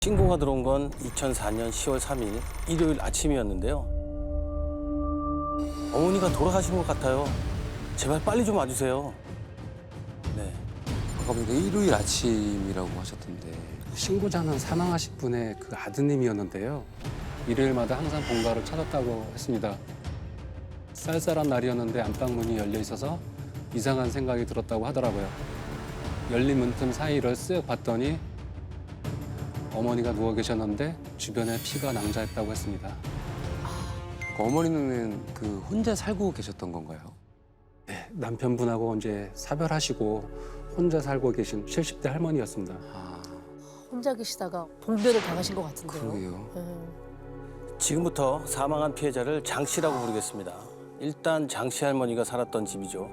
신고가 들어온 건 2004년 10월 3일 일요일 아침이었는데요. 어머니가 돌아가신 것 같아요. 제발 빨리 좀 와주세요. 네. 아까 보니까 일요일 아침이라고 하셨던데. 신고자는 사망하신 분의 그 아드님이었는데요. 일요일마다 항상 본가를 찾았다고 했습니다. 쌀쌀한 날이었는데 안방 문이 열려 있어서 이상한 생각이 들었다고 하더라고요. 열린 문틈 사이를 쓱 봤더니 어머니가 누워 계셨는데 주변에 피가 낭자했다고 했습니다. 그 어머니는 혼자 살고 계셨던 건가요? 네, 남편분하고 이제 사별하시고 혼자 살고 계신 70대 할머니였습니다. 아, 혼자 계시다가 봉변을 당하신 것 같은데요. 그러게요. 지금부터 사망한 피해자를 장 씨라고 부르겠습니다. 일단 장 씨 할머니가 살았던 집이죠.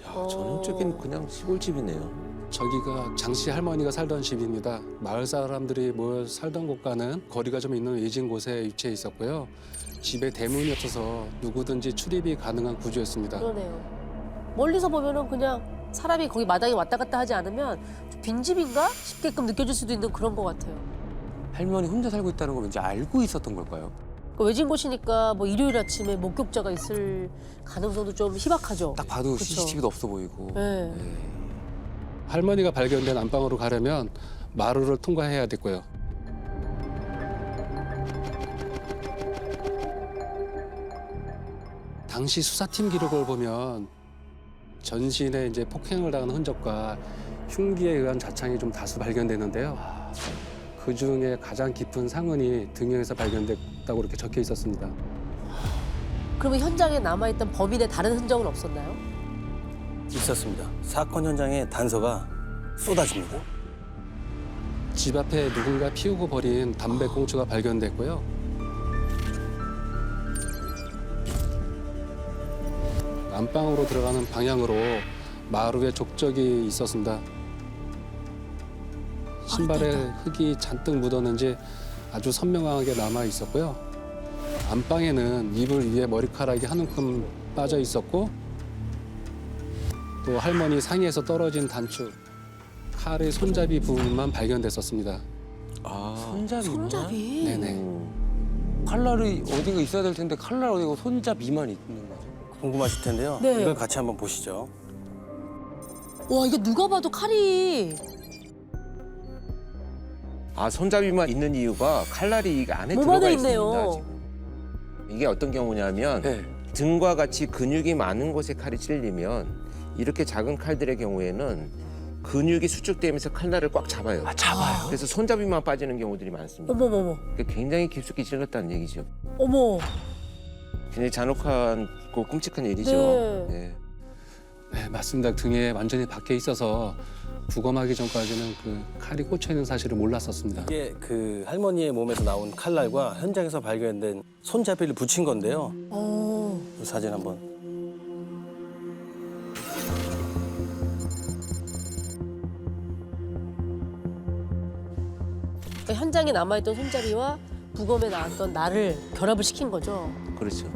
야, 전형적인 그냥 시골집이네요. 저기가 장씨 할머니가 살던 집입니다. 마을 사람들이 모여 살던 곳과는 거리가 좀 있는 외진 곳에 위치해 있었고요. 집에 대문이 없어서 누구든지 출입이 가능한 구조였습니다. 그러네요. 멀리서 보면은 그냥 사람이 거기 마당에 왔다 갔다 하지 않으면 빈집인가 싶게끔 느껴질 수도 있는 그런 것 같아요. 할머니 혼자 살고 있다는 걸 왠지 알고 있었던 걸까요? 그 외진 곳이니까 뭐 일요일 아침에 목격자가 있을 가능성도 좀 희박하죠. 딱 봐도 그쵸. CCTV도 없어 보이고. 네. 할머니가 발견된 안방으로 가려면 마루를 통과해야 됐고요. 당시 수사팀 기록을 보면 전신에 이제 폭행을 당한 흔적과 흉기에 의한 자창이 좀 다수 발견되는데요. 그 중에 가장 깊은 상흔이 등에서 발견됐다고 이렇게 적혀 있었습니다. 그러면 현장에 남아있던 범인의 다른 흔적은 없었나요? 있었습니다. 사건 현장에 단서가 쏟아집니다. 집 앞에 누군가 피우고 버린 담배꽁초가 발견됐고요. 안방으로 들어가는 방향으로 마루에 족적이 있었습니다. 신발에 흙이 잔뜩 묻었는지 아주 선명하게 남아 있었고요. 안방에는 이불 위에 머리카락이 한 움큼 빠져 있었고 또 할머니 상의에서 떨어진 단추, 칼의 손잡이 부분만 발견됐었습니다. 아, 손잡이구나. 손잡이? 네네. 칼날이 어딘가 있어야 될 텐데 칼날 어디고 손잡이만 있는 거죠? 궁금하실 텐데요. 네. 이걸 같이 한번 보시죠. 와, 이게 누가 봐도 칼이 아, 손잡이만 있는 이유가 칼날이 이 안에 몸 들어가 안에 있습니다. 있네요. 지금. 이게 어떤 경우냐면 네. 등과 같이 근육이 많은 곳에 칼이 찔리면 이렇게 작은 칼들의 경우에는 근육이 수축되면서 칼날을 꽉 잡아요. 아, 잡아요? 그래서 손잡이만 빠지는 경우들이 많습니다. 어머머머, 그러니까 굉장히 깊숙이 찔렀다는 얘기죠. 어머. 굉장히 잔혹하고 끔찍한 일이죠. 네. 네. 네, 맞습니다. 등에 완전히 박혀 있어서 부검하기 전까지는 그 칼이 꽂혀 있는 사실을 몰랐었습니다. 이게 그 할머니의 몸에서 나온 칼날과 현장에서 발견된 손잡이를 붙인 건데요. 이 사진 한번. 그러니까 현장에 남아있던 손잡이와 부검에 나왔던 날을 결합을 시킨 거죠. 그렇죠.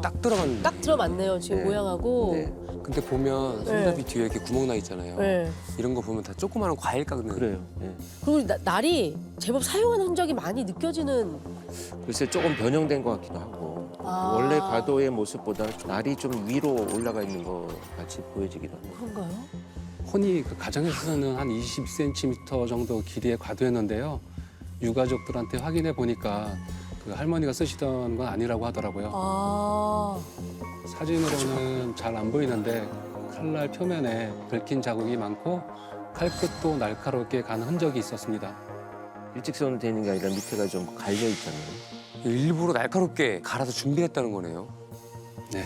딱 들어갔는데. 딱 들어맞네요, 지금 네. 모양하고. 네. 근데 보면 손잡이 뒤에 이렇게 구멍 나 있잖아요. 네. 이런 거 보면 다 조그마한 과일 깎는. 그래요. 네. 그리고 날이 제법 사용한 흔적이 많이 느껴지는. 글쎄 조금 변형된 것 같기도 하고 아. 원래 가도의 모습보다 날이 좀 위로 올라가 있는 것 같이 보여지기도 합니다. 그런가요? 혼이 그 가정에서는 한 20cm 정도 길이의 과도였는데요. 유가족들한테 확인해 보니까 그 할머니가 쓰시던 건 아니라고 하더라고요. 아, 사진으로는 잘 안 보이는데 칼날 표면에 긁힌 자국이 많고 칼끝도 날카롭게 간 흔적이 있었습니다. 일직선으로 되는 게 아니라 밑에가 좀 갈려 있잖아요. 일부러 날카롭게 갈아서 준비했다는 거네요. 네.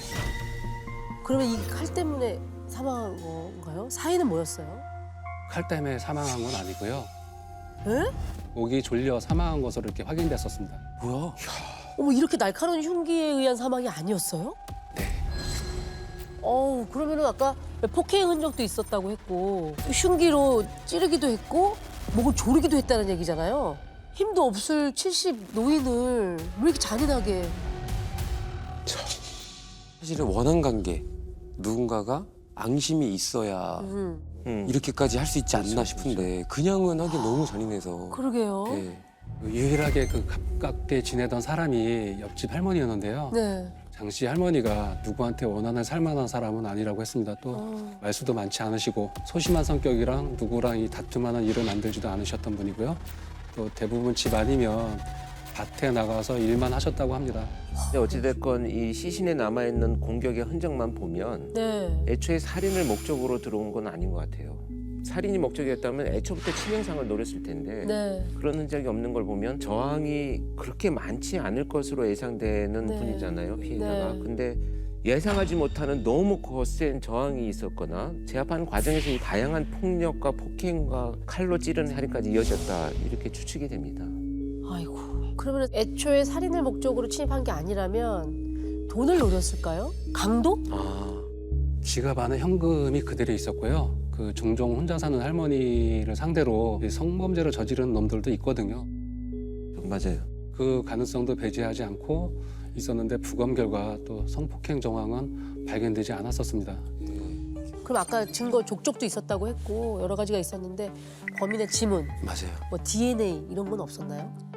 그러면 이 칼 때문에 사망한 건가요? 사인은 뭐였어요? 칼 때문에 사망한 건 아니고요. 에? 목이 졸려 사망한 것으로 이렇게 확인됐었습니다. 뭐야? 어머, 이렇게 날카로운 흉기에 의한 사망이 아니었어요? 네. 그러면은 아까 폭행 흔적도 있었다고 했고 흉기로 찌르기도 했고 목을 조르기도 했다는 얘기잖아요. 힘도 없을 70 노인을 왜 이렇게 잔인하게. 사실은 원한 관계. 누군가가 앙심이 있어야 음. 이렇게까지 할 수 있지 않나 싶은데 그냥은 하기 너무 잔인해서. 그러게요. 네. 유일하게 그 가깝게 지내던 사람이 옆집 할머니였는데요. 네. 장 씨 할머니가 누구한테 원한을 살만한 사람은 아니라고 했습니다. 또 말수도 많지 않으시고 소심한 성격이랑 누구랑 이 다툼하는 일을 만들지도 않으셨던 분이고요. 또 대부분 집 아니면 밭에 나가서 일만 하셨다고 합니다. 근데 어찌됐건 이 시신에 남아있는 공격의 흔적만 보면 네. 애초에 살인을 목적으로 들어온 건 아닌 것 같아요. 살인이 목적이었다면 애초부터 치명상을 노렸을 텐데 네. 그런 흔적이 없는 걸 보면 저항이 그렇게 많지 않을 것으로 예상되는 네. 분이잖아요, 피해자가. 네. 근데 예상하지 못하는 너무 거센 저항이 있었거나 제압하는 과정에서 이 다양한 폭력과 폭행과 칼로 찌르는 살인까지 이어졌다 이렇게 추측이 됩니다. 아이고. 그러면 애초에 살인을 목적으로 침입한 게 아니라면 돈을 노렸을까요? 강도? 지갑 안에 현금이 그대로 있었고요. 그 종종 혼자 사는 할머니를 상대로 이 성범죄를 저지르는 놈들도 있거든요. 맞아요. 그 가능성도 배제하지 않고 있었는데 부검 결과 또 성폭행 정황은 발견되지 않았었습니다. 그럼 아까 증거 족족도 있었다고 했고 여러 가지가 있었는데 범인의 지문, 맞아요. 뭐 DNA 이런 건 없었나요?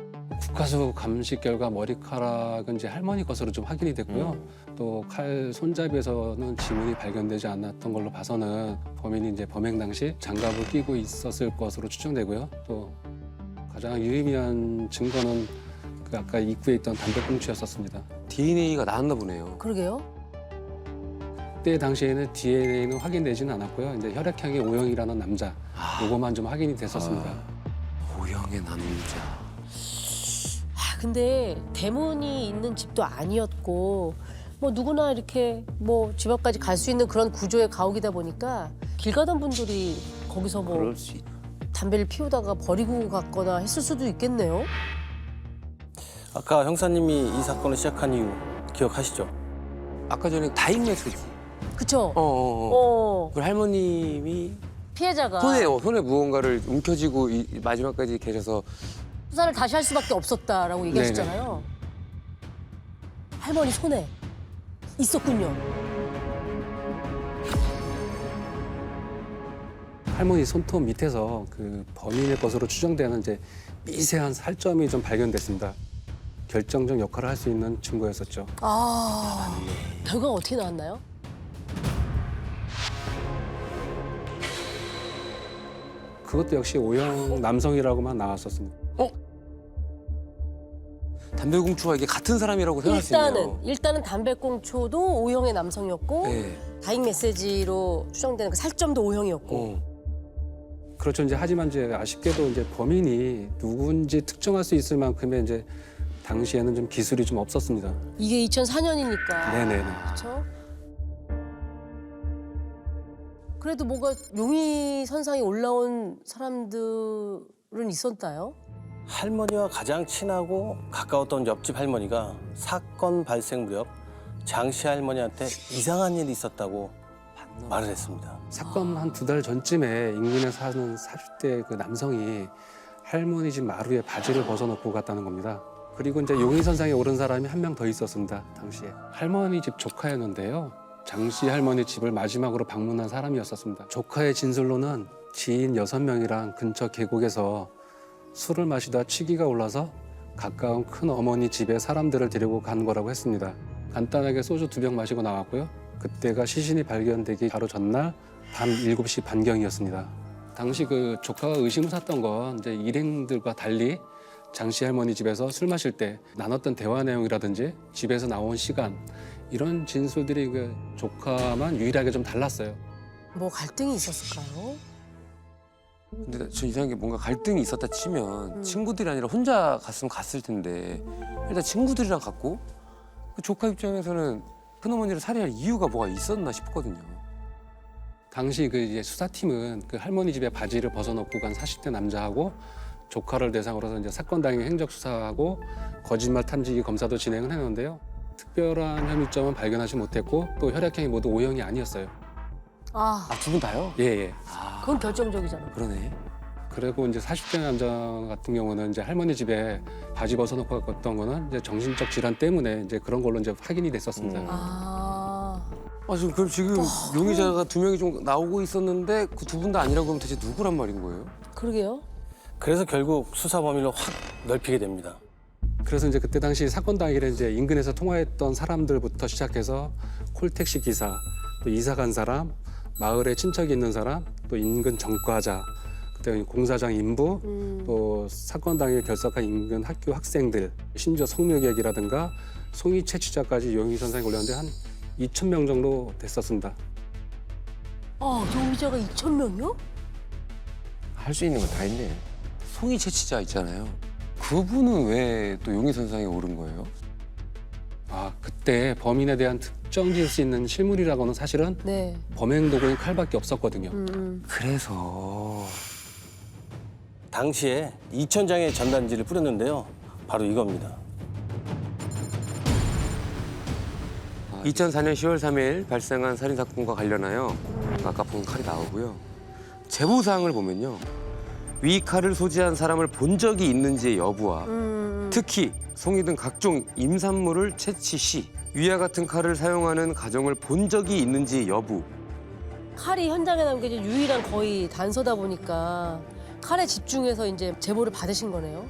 국가수 감식 결과 머리카락은 이제 할머니 것으로 좀 확인이 됐고요. 또 칼 손잡이에서는 지문이 발견되지 않았던 걸로 봐서는 범인이 이제 범행 당시 장갑을 끼고 있었을 것으로 추정되고요. 또 가장 유의미한 증거는 그 아까 입구에 있던 담배꽁초였었습니다. DNA가 나왔나 보네요. 그러게요. 그때 당시에는 DNA는 확인되지는 않았고요. 이제 혈액형이 O형이라는 남자, 요거만 좀 확인이 됐었습니다. O형의 남자. 근데 대문이 있는 집도 아니었고 뭐 누구나 이렇게 뭐 집 앞까지 갈 수 있는 그런 구조의 가옥이다 보니까 길 가던 분들이 거기서 뭐 그럴 수 있... 담배를 피우다가 버리고 갔거나 했을 수도 있겠네요. 아까 형사님이 이 사건을 시작한 이유 기억하시죠? 아까 전에 다잉 메시지. 그쵸? 그 할머님이 피해자가 손에 무언가를 움켜쥐고 마지막까지 계셔서 수사를 다시 할 수밖에 없었다라고 얘기하셨잖아요. 할머니 손에 있었군요. 할머니 손톱 밑에서 그 범인의 것으로 추정되는 이제 미세한 살점이 좀 발견됐습니다. 결정적 역할을 할 수 있는 증거였었죠. 결과가 어떻게 나왔나요? 그것도 역시 O형 남성이라고만 나왔었습니다. 담배꽁초와 이게 같은 사람이라고 생각할 수 있네요. 일단은 담배꽁초도 O형의 남성이었고 네. 다잉 메시지로 추정되는 그 살점도 O형이었고 그렇죠. 이제 하지만 이제 아쉽게도 이제 범인이 누군지 특정할 수 있을 만큼의 이제 당시에는 좀 기술이 좀 없었습니다. 이게 2004년이니까. 네네네. 그렇죠? 그래도 뭔가 용의 선상에 올라온 사람들은 있었나요? 할머니와 가장 친하고 가까웠던 옆집 할머니가 사건 발생 무렵 장씨 할머니한테 이상한 일이 있었다고 말을 했습니다. 사건 한 2달 전쯤에 인근에 사는 40대 그 남성이 할머니 집 마루에 바지를 벗어놓고 갔다는 겁니다. 그리고 이제 용의선상에 오른 사람이 한 명 더 있었습니다. 당시에 할머니 집 조카였는데요. 장씨 할머니 집을 마지막으로 방문한 사람이었었습니다. 조카의 진술로는 지인 6명이랑 근처 계곡에서 술을 마시다 취기가 올라서 가까운 큰 어머니 집에 사람들을 데리고 간 거라고 했습니다. 간단하게 소주 2병 마시고 나왔고요. 그때가 시신이 발견되기 바로 전날 밤 7시 반경이었습니다. 당시 그 조카가 의심을 샀던 건 이제 일행들과 달리 장씨 할머니 집에서 술 마실 때 나눴던 대화 내용이라든지 집에서 나온 시간 이런 진술들이 그 조카만 유일하게 좀 달랐어요. 뭐 갈등이 있었을까요? 근데 저 이상한 게 뭔가 갈등이 있었다 치면 친구들이 아니라 혼자 갔으면 갔을 텐데 일단 친구들이랑 갔고 그 조카 입장에서는 큰어머니를 살해할 이유가 뭐가 있었나 싶거든요. 당시 그 이제 수사팀은 그 할머니 집에 바지를 벗어놓고 간 40대 남자하고 조카를 대상으로 해서 이제 사건 당일 행적 수사하고 거짓말 탐지기 검사도 진행을 했는데요. 특별한 혐의점은 발견하지 못했고 또 혈액형이 모두 O형이 아니었어요. 아, 두 분 다요? 예. 그건 결정적이잖아. 그러네. 그리고 이제 40대 남자 같은 경우는 이제 할머니 집에 바지 벗어놓고 갔던 거는 이제 정신적 질환 때문에 이제 그런 걸로 이제 확인이 됐었습니다. 아, 지금 용의자가 2명이 좀 나오고 있었는데 그 2분 다 아니라고 하면 대체 누구란 말인 거예요? 그러게요. 그래서 결국 수사 범위를 확 넓히게 됩니다. 그래서 이제 그때 당시 사건 당일에 이제 인근에서 통화했던 사람들부터 시작해서 콜택시 기사, 또 이사 간 사람, 마을에 친척이 있는 사람, 또 인근 전과자, 그때 공사장 인부, 또 사건 당일 결석한 인근 학교 학생들, 심지어 성묘객이라든가 송이 채취자까지 용의 선상에 올렸는데 한 2,000명 정도 됐었습니다. 용의자가 2,000명이요? 할 수 있는 건 다 했네. 송이 채취자 있잖아요. 그분은 왜 또 용의 선상에 오른 거예요? 그때 범인에 대한 특정 지을 수 있는 실물이라고는 사실은 네. 범행 도구인 칼밖에 없었거든요. 그래서 당시에 2,000장의 전단지를 뿌렸는데요. 바로 이겁니다. 2004년 10월 3일 발생한 살인사건과 관련하여 아까 본 칼이 나오고요. 제보사항을 보면요. 위 칼을 소지한 사람을 본 적이 있는지의 여부와 특히 송이 등 각종 임산물을 채취 시 위와 같은 칼을 사용하는 가정을 본 적이 있는지 여부. 칼이 현장에 남겨진 유일한 거의 단서다 보니까 칼에 집중해서 이제 제보를 받으신 거네요.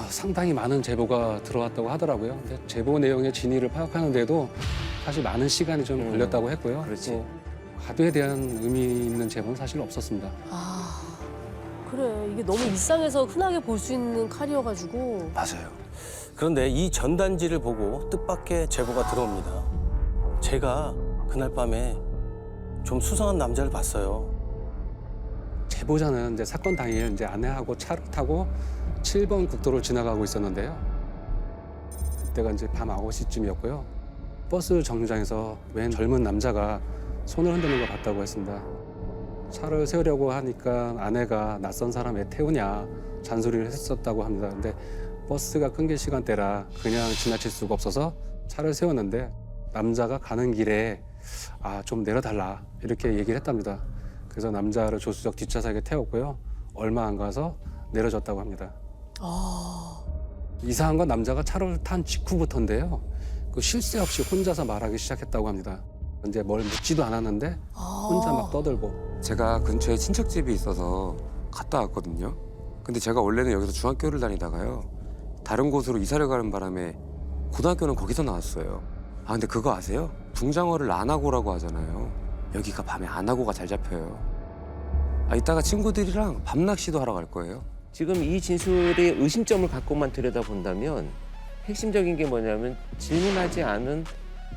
상당히 많은 제보가 들어왔다고 하더라고요. 근데 제보 내용의 진위를 파악하는데도 사실 많은 시간이 좀 걸렸다고 했고요. 그렇지. 또 가도에 대한 의미 있는 제보는 사실 없었습니다. 그래. 이게 너무 일상에서 흔하게 볼 수 있는 칼이어가지고. 맞아요. 그런데 이 전단지를 보고 뜻밖의 제보가 들어옵니다. 제가 그날 밤에 좀 수상한 남자를 봤어요. 제보자는 이제 사건 당일 이제 아내하고 차를 타고 7번 국도를 지나가고 있었는데요. 그때가 이제 밤 9시쯤이었고요. 버스 정류장에서 웬 젊은 남자가 손을 흔드는 걸 봤다고 했습니다. 차를 세우려고 하니까 아내가 낯선 사람 왜 태우냐 잔소리를 했었다고 합니다. 근데 버스가 끊길 시간대라 그냥 지나칠 수가 없어서 차를 세웠는데 남자가 가는 길에 좀 내려달라 이렇게 얘기를 했답니다. 그래서 남자를 조수석 뒷좌석에 태웠고요. 얼마 안 가서 내려줬다고 합니다. 이상한 건 남자가 차를 탄 직후부터인데요. 그 쉴 새 없이 혼자서 말하기 시작했다고 합니다. 이제 뭘 묻지도 않았는데 혼자 막 떠들고. 제가 근처에 친척집이 있어서 갔다 왔거든요. 근데 제가 원래는 여기서 중학교를 다니다가요. 다른 곳으로 이사를 가는 바람에 고등학교는 거기서 나왔어요. 근데 그거 아세요? 붕장어를 안하고라고 하잖아요. 여기가 밤에 안하고가 잘 잡혀요. 이따가 친구들이랑 밤낚시도 하러 갈 거예요. 지금 이 진술의 의심점을 갖고만 들여다본다면 핵심적인 게 뭐냐면 질문하지 않은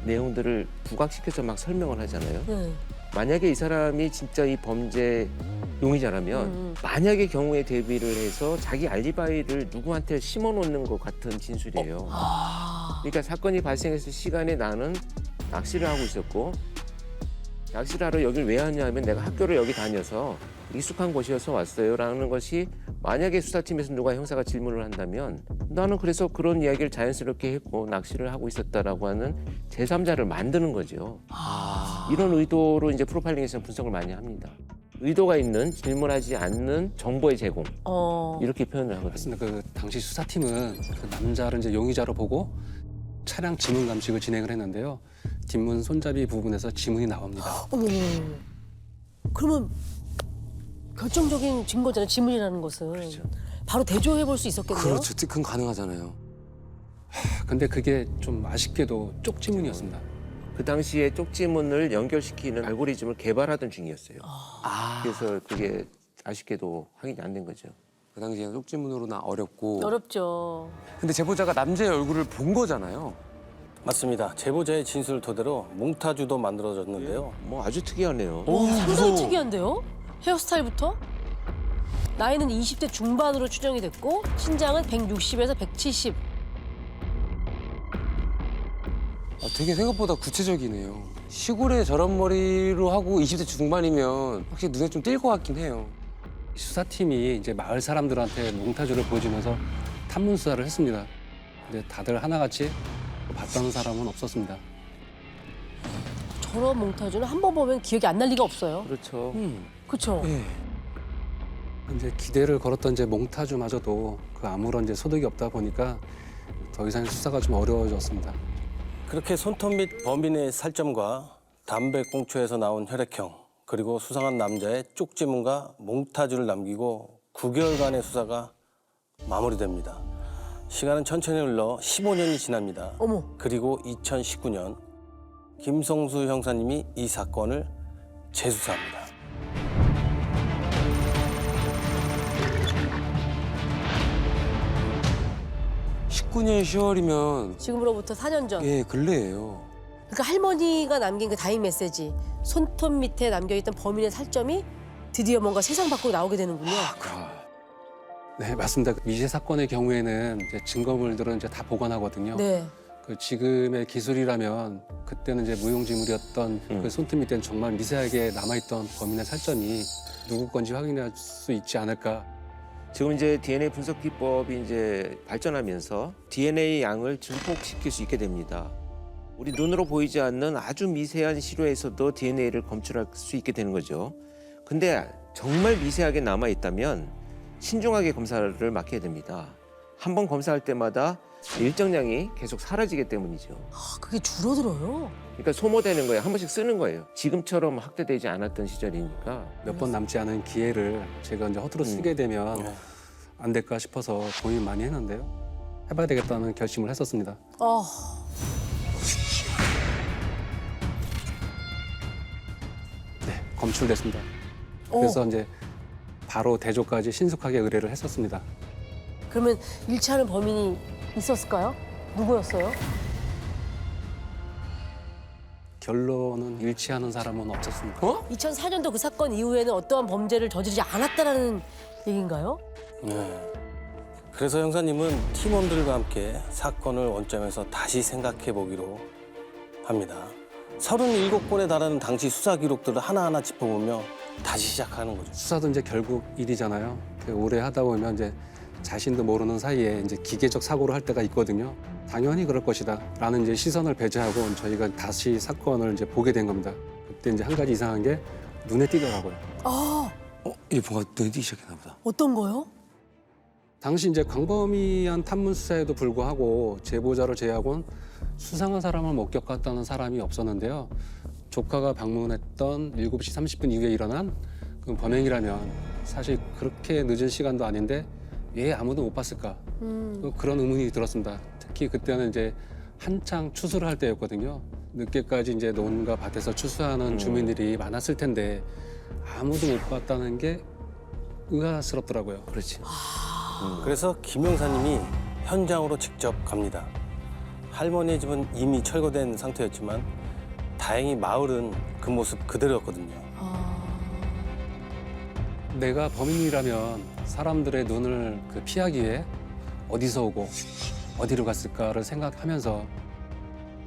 내용들을 부각시켜서 막 설명을 하잖아요. 네. 만약에 이 사람이 진짜 이 범죄 용의자라면 만약의 경우에 대비를 해서 자기 알리바이를 누구한테 심어놓는 것 같은 진술이에요. 그러니까 사건이 발생했을 시간에 나는 낚시를 하고 있었고 낚시를 하러 여길 왜 왔냐면 내가 학교를 여기 다녀서 익숙한 곳이어서 왔어요라는 것이 만약에 수사팀에서 누가 형사가 질문을 한다면 나는 그래서 그런 이야기를 자연스럽게 했고 낚시를 하고 있었다라고 하는 제3자를 만드는 거죠. 이런 의도로 이제 프로파일링에서는 분석을 많이 합니다. 의도가 있는 질문하지 않는 정보의 제공 이렇게 표현을 하거든요. 맞습니다. 그 당시 수사팀은 그 남자를 이제 용의자로 보고 차량 지문 감식을 진행을 했는데요. 뒷문 손잡이 부분에서 지문이 나옵니다. 그러면 결정적인 증거잖아요. 지문이라는 것은. 그렇죠. 바로 대조해 볼 수 있었겠네요. 그렇죠. 특근 가능하잖아요. 근데 그게 좀 아쉽게도 쪽지문이었습니다. 그 당시에 쪽지문을 연결시키는 알고리즘을 개발하던 중이었어요. 그래서 그게 아쉽게도 확인이 안 된 거죠. 그 당시에는 쪽지문으로나 어렵고. 어렵죠. 근데 제보자가 남자의 얼굴을 본 거잖아요. 맞습니다. 제보자의 진술을 토대로 몽타주도 만들어졌는데요. 뭐 아주 특이하네요. 상당히 특이한데요? 헤어스타일부터? 나이는 20대 중반으로 추정이 됐고 신장은 160에서 170. 되게 생각보다 구체적이네요. 시골에 저런 머리로 하고 20대 중반이면 확실히 눈에 좀 띌 것 같긴 해요. 수사팀이 이제 마을 사람들한테 몽타주를 보여주면서 탐문 수사를 했습니다. 근데 다들 하나같이 봤다는 사람은 없었습니다. 저런 몽타주는 한 번 보면 기억이 안 날 리가 없어요. 그렇죠. 그렇죠? 예. 이제 기대를 걸었던 이제 몽타주마저도 그 아무런 이제 소득이 없다 보니까 더 이상 수사가 좀 어려워졌습니다. 그렇게 손톱 및 범인의 살점과 담배꽁초에서 나온 혈액형, 그리고 수상한 남자의 쪽지문과 몽타주를 남기고 9개월간의 수사가 마무리됩니다. 시간은 천천히 흘러 15년이 지납니다. 어머. 그리고 2019년 김성수 형사님이 이 사건을 재수사합니다. 19년 10월이면 지금으로부터 4년 전. 예 근래예요. 그러니까 할머니가 남긴 그 다잉 메시지, 손톱 밑에 남겨있던 범인의 살점이 드디어 뭔가 세상 밖으로 나오게 되는군요. 네, 맞습니다. 미제 사건의 경우에는 이제 증거물들은 이제 다 보관하거든요. 네. 그 지금의 기술이라면 그때는 이제 무용지물이었던 그 손톱 밑에는 정말 미세하게 남아있던 범인의 살점이 누구 건지 확인할 수 있지 않을까. 지금 이제 DNA 분석 기법이 이제 발전하면서 DNA 양을 증폭시킬 수 있게 됩니다. 우리 눈으로 보이지 않는 아주 미세한 시료에서도 DNA를 검출할 수 있게 되는 거죠. 근데 정말 미세하게 남아 있다면 신중하게 검사를 맡겨야 됩니다. 한 번 검사할 때마다 일정량이 계속 사라지기 때문이죠. 아, 그게 줄어들어요. 그러니까 소모되는 거예요. 한 번씩 쓰는 거예요. 지금처럼 확대되지 않았던 시절이니까. 몇 번 남지 않은 기회를 제가 이제 허투루 쓰게 되면 네. 안 될까 싶어서 고민 많이 했는데요. 해봐야 되겠다는 결심을 했었습니다. 네, 검출됐습니다. 그래서 이제 바로 대조까지 신속하게 의뢰를 했었습니다. 그러면 일치하는 범인이 있었을까요? 누구였어요? 결론은 일치하는 사람은 없었습니다. 2004년도 그 사건 이후에는 어떠한 범죄를 저지르지 않았다라는 얘기인가요? 네. 그래서 형사님은 팀원들과 함께 사건을 원점에서 다시 생각해 보기로 합니다. 37건에 달하는 당시 수사 기록들을 하나하나 짚어보며 다시 시작하는 거죠. 수사도 이제 결국 일이잖아요. 오래 하다 보면 이제 자신도 모르는 사이에 이제 기계적 사고를 할 때가 있거든요. 당연히 그럴 것이다라는 이제 시선을 배제하고 저희가 다시 사건을 이제 보게 된 겁니다. 그때 이제 한 가지 이상한 게 눈에 띄더라고요. 아, 이게 뭔가 눈이 시작했나 보다. 어떤 거요? 당시 이제 광범위한 탐문 수사에도 불구하고 제보자를 제외하고는 수상한 사람을 목격했다는 사람이 없었는데요. 조카가 방문했던 7시 30분 이후에 일어난 그 범행이라면 사실 그렇게 늦은 시간도 아닌데 왜 아무도 못 봤을까? 그런 의문이 들었습니다. 특히 그때는 이제 한창 추수를 할 때였거든요. 늦게까지 이제 논과 밭에서 추수하는 주민들이 많았을 텐데 아무도 못 봤다는 게 의아스럽더라고요. 그렇지. 그래서 김 형사님이 현장으로 직접 갑니다. 할머니의 집은 이미 철거된 상태였지만 다행히 마을은 그 모습 그대로였거든요. 내가 범인이라면 사람들의 눈을 피하기 위해 어디서 오고 어디로 갔을까를 생각하면서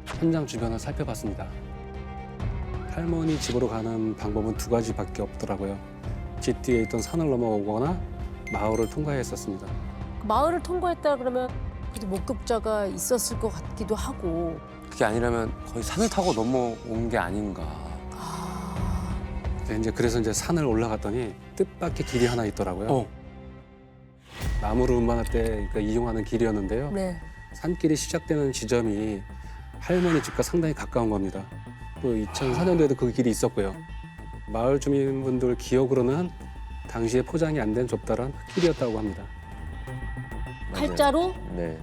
현장 주변을 살펴봤습니다. 할머니 집으로 가는 방법은 두 가지밖에 없더라고요. 집 뒤에 있던 산을 넘어오거나 마을을 통과했었습니다. 마을을 통과했다 그러면 그래도 목격자가 있었을 것 같기도 하고. 그게 아니라면 거의 산을 타고 넘어온 게 아닌가. 이제 그래서 이제 산을 올라갔더니 뜻밖의 길이 하나 있더라고요. 나무를 운반할 때 그러니까 이용하는 길이었는데요. 네. 산길이 시작되는 지점이 할머니 집과 상당히 가까운 겁니다. 또 2004년도에도 그 길이 있었고요. 마을 주민분들 기억으로는 당시에 포장이 안 된 좁다란 길이었다고 합니다. 팔자로 네.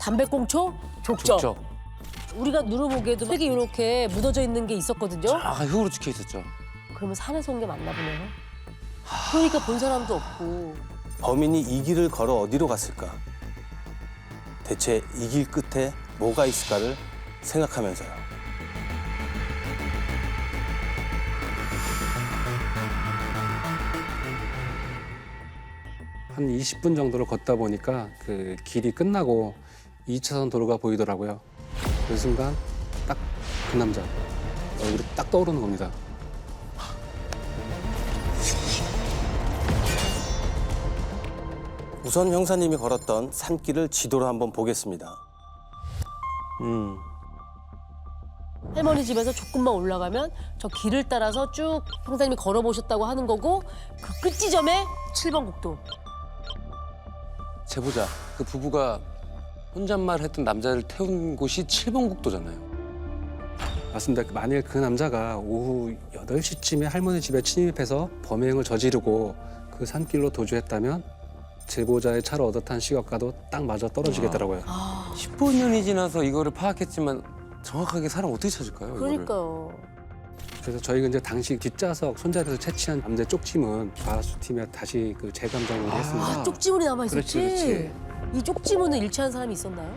담배꽁초 족적. 족적. 우리가 누르보기에도 흙이 이렇게 묻어져 있는 게 있었거든요. 아 흙으로 찍혀 있었죠. 그러면 산에서 온 게 맞나 보네요. 그러니까 본 사람도 없고. 범인이 이 길을 걸어 어디로 갔을까? 대체 이 길 끝에 뭐가 있을까를 생각하면서요. 한 20분 정도를 걷다 보니까 그 길이 끝나고 2차선 도로가 보이더라고요. 그 순간 딱 그 남자 얼굴이 딱 떠오르는 겁니다. 우선 형사님이 걸었던 산길을 지도로 한번 보겠습니다. 할머니 집에서 조금만 올라가면 저 길을 따라서 쭉 형사님이 걸어보셨다고 하는 거고 그 끝 지점에 7번 국도. 제보자 그 부부가 혼잣말 했던 남자를 태운 곳이 7번 국도잖아요. 맞습니다. 만일 그 남자가 오후 8시쯤에 할머니 집에 침입해서 범행을 저지르고 그 산길로 도주했다면 제보자의 차를 얻어 탄 시각과도 딱 맞아 떨어지겠더라고요. 15년이 지나서 이거를 파악했지만 정확하게 사람 어떻게 찾을까요? 이거를? 그러니까요. 그래서 저희가 이제 당시 뒷좌석 손잡이에서 채취한 남자 쪽지문 과수팀에 다시 그 재감정을 했습니다. 아, 쪽지문이 남아 있었지. 그렇지. 이 쪽지문을 일치한 사람이 있었나요?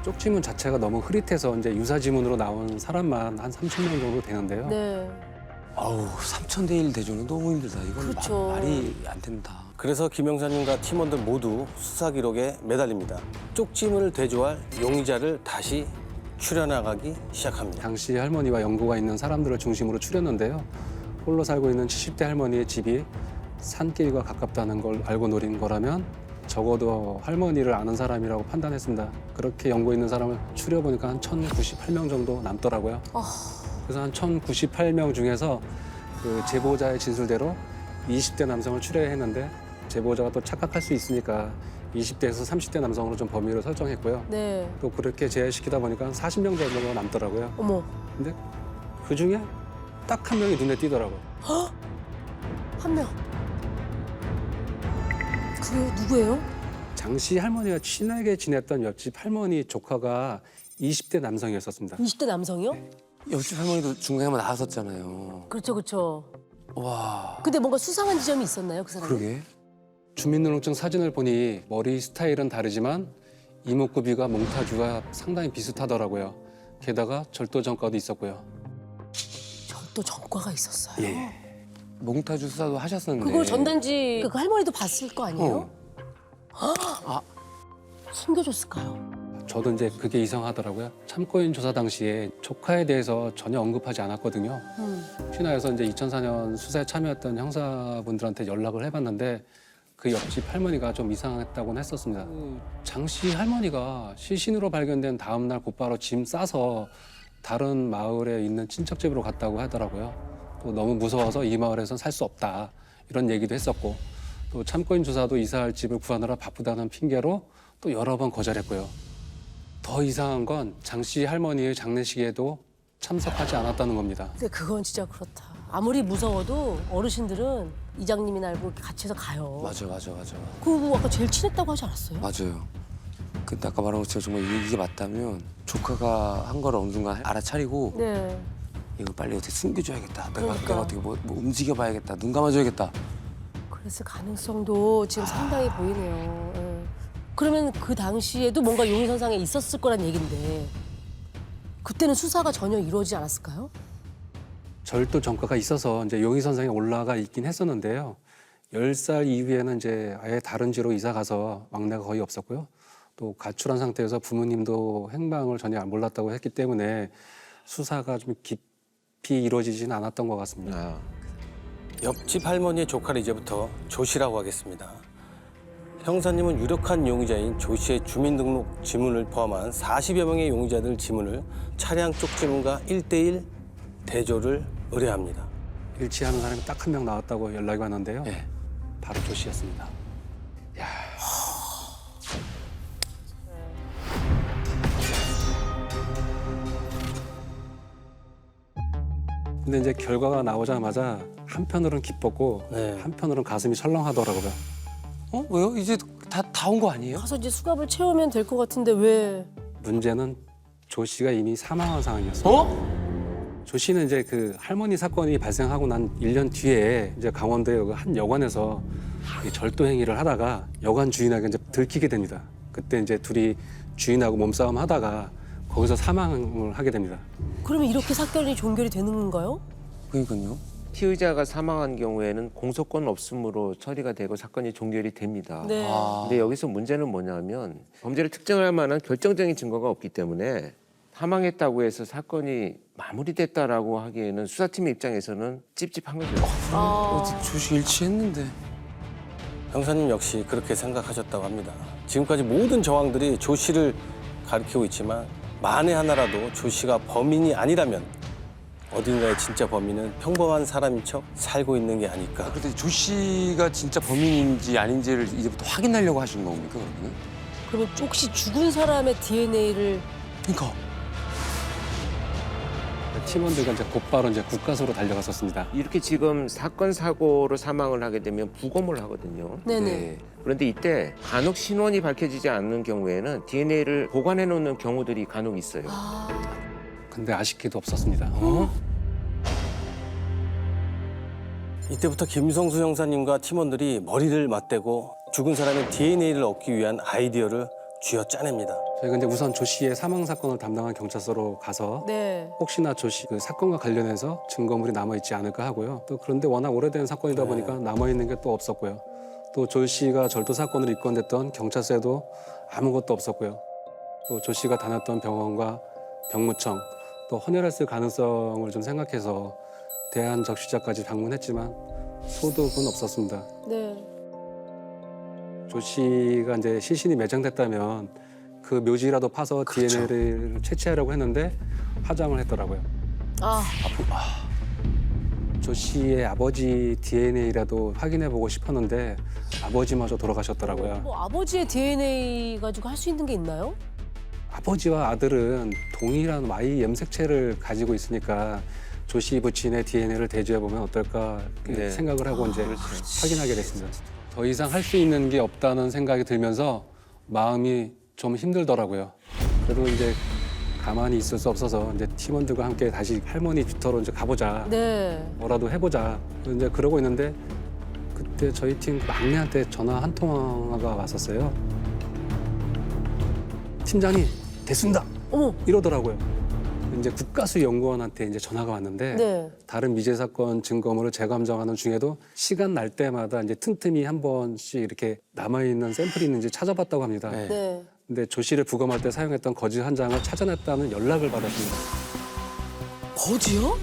쪽지문 자체가 너무 흐릿해서 이제 유사 지문으로 나온 사람만 한 3,000명 정도 되는데요. 네. 아우 3,000대 1 대조는 너무 힘들다. 이건 그렇죠. 말이 안 된다. 그래서 김 형사님과 팀원들 모두 수사 기록에 매달립니다. 쪽지문을 대조할 용의자를 다시 추려나가기 시작합니다. 당시 할머니와 연고가 있는 사람들을 중심으로 추렸는데요. 홀로 살고 있는 70대 할머니의 집이 산길과 가깝다는 걸 알고 노린 거라면 적어도 할머니를 아는 사람이라고 판단했습니다. 그렇게 연고 있는 사람을 추려보니까 한 1,098명 정도 남더라고요. 그래서 한 1,098명 중에서 그 제보자의 진술대로 20대 남성을 추려했는데 제보자가 또 착각할 수 있으니까 20대에서 30대 남성으로 좀 범위를 설정했고요. 네. 또 그렇게 제외시키다 보니까 한 40명 정도 남더라고요. 어머. 근데 그 중에 딱 한 명이 눈에 띄더라고요. 한 명. 그게 누구예요? 장씨 할머니가 친하게 지냈던 옆집 할머니 조카가 20대 남성이었었습니다. 20대 남성이요? 옆집 할머니도 중간에 한번 나왔었잖아요. 그렇죠, 그렇죠. 와 근데 뭔가 수상한 지점이 있었나요, 그 사람이? 그러게. 주민등록증 사진을 보니 머리 스타일은 다르지만 이목구비가 몽타주가 상당히 비슷하더라고요. 게다가 절도 전과도 있었고요. 또 전과가 있었어요. 예. 몽타주 수사도 하셨었는데. 그걸 전단지 그 할머니도 봤을 거 아니에요? 아. 숨겨줬을까요? 저도 이제 그게 이상하더라고요. 참고인 조사 당시에 조카에 대해서 전혀 언급하지 않았거든요. 혹시나 해서 이제 2004년 수사에 참여했던 형사분들한테 연락을 해봤는데 그 옆집 할머니가 좀 이상했다고는 했었습니다. 장씨 할머니가 시신으로 발견된 다음 날 곧바로 짐 싸서 다른 마을에 있는 친척 집으로 갔다고 하더라고요. 또 너무 무서워서 이 마을에선 살 수 없다 이런 얘기도 했었고 또 참고인 조사도 이사할 집을 구하느라 바쁘다는 핑계로 또 여러 번 거절했고요. 더 이상한 건 장씨 할머니의 장례식에도 참석하지 않았다는 겁니다. 근데 그건 진짜 그렇다. 아무리 무서워도 어르신들은 이장님이나 알고 같이 해서 가요. 맞아. 그리고 아까 제일 친했다고 하지 않았어요? 맞아요. 근데 아까 말한 것처럼 정말 이게 맞다면 조카가 한 걸 어느 순간 알아차리고 네. 이걸 빨리 어떻게 숨겨줘야겠다. 그러니까. 내가 어떻게 뭐 움직여봐야겠다. 눈 감아줘야겠다. 그랬을 가능성도 지금 상당히 보이네요. 예. 그러면 그 당시에도 뭔가 용의선상에 있었을 거란 얘긴데 그때는 수사가 전혀 이루어지지 않았을까요? 절도 전과가 있어서 이제 용의선상에 올라가 있긴 했었는데요. 10살 이후에는 이제 아예 다른 지로 이사 가서 막내가 거의 없었고요. 또 가출한 상태에서 부모님도 행방을 전혀 몰랐다고 했기 때문에 수사가 좀 깊이 이루어지지는 않았던 것 같습니다. 옆집 할머니의 조카를 이제부터 조 씨라고 하겠습니다. 형사님은 유력한 용의자인 조 씨의 주민등록 지문을 포함한 40여 명의 용의자들 지문을 차량 쪽 지문과 1대1 대조를 의뢰합니다. 일치하는 사람이 딱 한 명 나왔다고 연락이 왔는데요. 예. 바로 조 씨였습니다. 근데 이제 결과가 나오자마자 한편으로는 기뻤고 네. 한편으로는 가슴이 철렁하더라고요. 어? 왜요? 이제 다 온 거 아니에요? 가서 이제 수갑을 채우면 될 것 같은데 왜? 문제는 조 씨가 이미 사망한 상황이었어요. 조 씨는 이제 그 할머니 사건이 발생하고 난 1년 뒤에 이제 강원도의 한 여관에서 이 절도 행위를 하다가 여관 주인에게 이제 들키게 됩니다. 그때 이제 둘이 주인하고 몸싸움 하다가 거기서 사망을 하게 됩니다. 그러면 이렇게 사건이 종결이 되는 건가요? 그러니까요. 피의자가 사망한 경우에는 공소권 없음으로 처리가 되고 사건이 종결이 됩니다. 네. 근데 여기서 문제는 뭐냐면 범죄를 특정할 만한 결정적인 증거가 없기 때문에 사망했다고 해서 사건이 마무리됐다라고 하기에는 수사팀의 입장에서는 찝찝한 거죠. 조식 일치했는데. 형사님 역시 그렇게 생각하셨다고 합니다. 지금까지 모든 정황들이 조 씨를 가리키고 있지만 만에 하나라도 조 씨가 범인이 아니라면 어딘가에 진짜 범인은 평범한 사람인 척 살고 있는 게 아닐까. 근데 조 씨가 진짜 범인인지 아닌지를 이제부터 확인하려고 하신 겁니까, 그러면? 그러면 혹시 죽은 사람의 DNA를 그러니까. 팀원들과 이제 곧바로 이제 국가서로 달려갔었습니다. 이렇게 지금 사건 사고로 사망을 하게 되면 부검을 하거든요. 네네. 그런데 이때 간혹 신원이 밝혀지지 않는 경우에는 DNA를 보관해 놓는 경우들이 간혹 있어요. 아, 근데 아쉽게도 없었습니다. 이때부터 김성수 형사님과 팀원들이 머리를 맞대고 죽은 사람의 DNA를 얻기 위한 아이디어를 쥐어 짜냅니다. 저희가 이제 우선 조 씨의 사망 사건을 담당한 경찰서로 가서 네. 혹시나 조 씨 그 사건과 관련해서 증거물이 남아있지 않을까 하고요. 또 그런데 워낙 오래된 사건이다 보니까 남아있는 게 또 없었고요. 또 조 씨가 절도 사건으로 입건됐던 경찰서에도 아무것도 없었고요. 또 조 씨가 다녔던 병원과 병무청 또 헌혈했을 가능성을 좀 생각해서 대한적시자까지 방문했지만 소득은 없었습니다. 네. 조 씨가 이제 시신이 매장됐다면 그 묘지라도 파서 DNA를 채취하려고 했는데 화장을 했더라고요. 아, 조 씨의 아버지 DNA라도 확인해 보고 싶었는데 아버지마저 돌아가셨더라고요. 뭐 아버지의 DNA 가지고 할 수 있는 게 있나요? 아버지와 아들은 동일한 Y 염색체를 가지고 있으니까 조 씨 부친의 DNA를 대조해 보면 어떨까 네. 생각을 하고 이제 확인하게 됐습니다. 더 이상 할 수 있는 게 없다는 생각이 들면서 마음이 좀 힘들더라고요. 그래도 이제 가만히 있을 수 없어서 이제 팀원들과 함께 다시 할머니 뒷터로 이제 가보자. 네. 뭐라도 해보자. 이제 그러고 있는데 그때 저희 팀 막내한테 전화 한 통화가 왔었어요. 팀장님 됐습니다. 어머. 이러더라고요. 이제 국가수 연구원한테 이제 전화가 왔는데 네. 다른 미제 사건 증거물을 재감정하는 중에도 시간 날 때마다 이제 틈틈이 한 번씩 이렇게 남아 있는 샘플이 있는지 찾아봤다고 합니다. 네. 네. 근데 조 씨를 부검할 때 사용했던 거즈 한 장을 찾아냈다는 연락을 받았습니다. 거지요?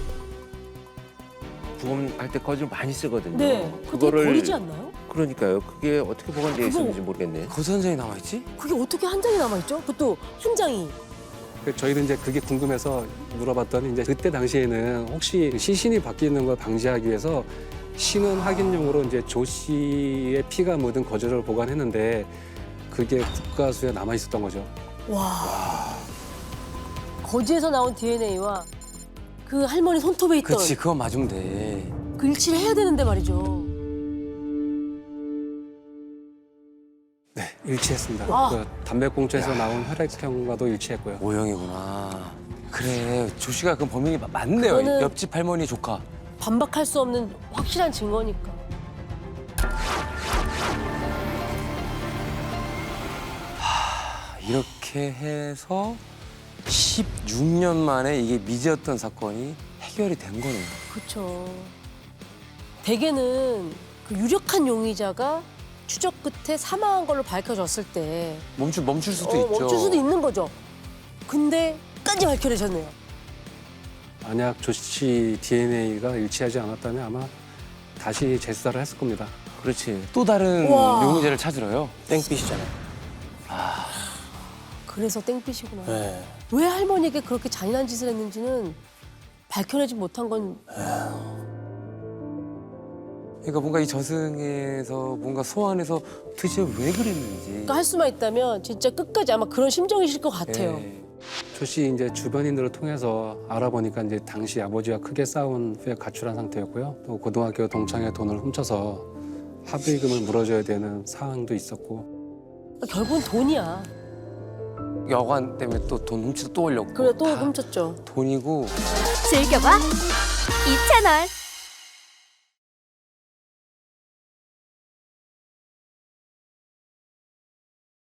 부검할 때 거즈를 많이 쓰거든요. 네. 그거를 버리지 않나요? 그러니까요. 그게 어떻게 보관되어 있었는지 모르겠네. 거선장이 남아있지? 그게 어떻게 한 장이 남아있죠? 그것도 한 장이. 그래서 저희도 이제 그게 궁금해서 물어봤더니 이제 그때 당시에는 혹시 시신이 바뀌는 걸 방지하기 위해서 신원 확인용으로 이제 조 씨의 피가 묻은 거즈를 보관했는데 그게 국가수에 남아 있었던 거죠. 와. 거지에서 나온 DNA와 그 할머니 손톱에 있던 그치, 그건 맞으면 돼. 그 일치를 해야 되는데 말이죠. 네, 일치했습니다. 아. 그 담배꽁초에서 나온 혈액형과도 일치했고요. O형이구나. 그래, 조 씨가 그 범인이 맞네요. 그거는- 옆집 할머니 조카. 반박할 수 없는 확실한 증거니까. 이렇게 해서 16년 만에 이게 미제였던 사건이 해결이 된 거네요. 그렇죠. 대개는 그 유력한 용의자가 추적 끝에 사망한 걸로 밝혀졌을 때 멈출 수도 있죠. 멈출 수도 있는 거죠. 근데 끝까지 밝혀내셨네요. 만약 조 씨 DNA가 일치하지 않았다면 아마 다시 재수사를 했을 겁니다. 그렇지. 또 다른 우와. 용의자를 찾으러요. 땡빛이잖아요. 그래서 땡빛이구나. 네. 왜 할머니에게 그렇게 잔인한 짓을 했는지는 밝혀내지 못한 건 그러니까 뭔가 이 저승에서 뭔가 소환해서 도대체 왜 그랬는지. 그러니까 할 수만 있다면 진짜 끝까지 아마 그런 심정이실 것 같아요. 네. 조 씨 이제 주변인들을 통해서 알아보니까 이제 당시 아버지와 크게 싸운 후에 가출한 상태였고요. 또 고등학교 동창회 돈을 훔쳐서 합의금을 물어줘야 되는 상황도 있었고 그러니까 결국은 돈이야. 여관 때문에 또 돈 훔치도 또 올렸고. 그래 또 다 훔쳤죠. 돈이고. 즐겨봐 이 채널.